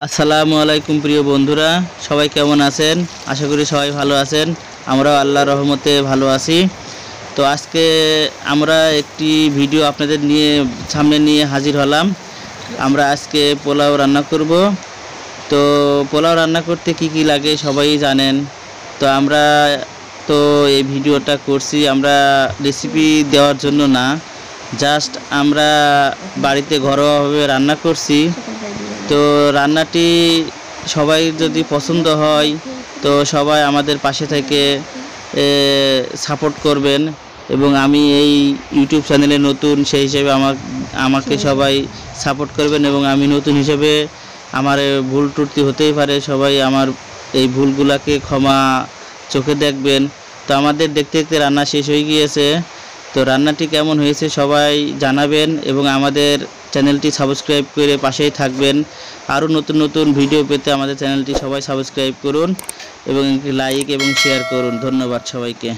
আসসালামু আলাইকুম প্রিয় বন্ধুরা, সবাই কেমন আছেন? আশা করি সবাই ভালো আছেন। আমরাও আল্লাহর রহমতে ভালো আছি। তো আজকে আমরা একটি ভিডিও আপনাদের সামনে নিয়ে হাজির হলাম। আমরা আজকে পোলাও রান্না করব। তো পোলাও রান্না করতে কি কি লাগে সবাই জানেন। তো আমরা এই ভিডিওটা করছি আমরা রেসিপি দেওয়ার জন্য না, জাস্ট আমরা বাড়িতে ঘরোয়াভাবে রান্না করছি। তো রান্নাটি সবাই যদি পছন্দ হয় তো সবাই আমাদের পাশে থেকে সাপোর্ট করবেন, এবং আমি এই ইউটিউব চ্যানেলে নতুন, সেই হিসেবে আমাকে সবাই সাপোর্ট করবেন। এবং আমি নতুন হিসেবে আমার ভুল ত্রুটি হতেই পারে, সবাই আমার এই ভুলগুলোকে ক্ষমা চোখে দেখবেন। তো আমাদের দেখতে দেখতে রান্না শেষ হয়ে গিয়েছে। তো রান্নাটি কেমন হয়েছে সবাই জানাবেন, এবং আমাদের চ্যানেলটি সাবস্ক্রাইব করে পাশেই থাকবেন। আরও নতুন নতুন ভিডিও পেতে আমাদের চ্যানেলটি সবাই সাবস্ক্রাইব করুন এবং লাইক এবং শেয়ার করুন। ধন্যবাদ সবাইকে।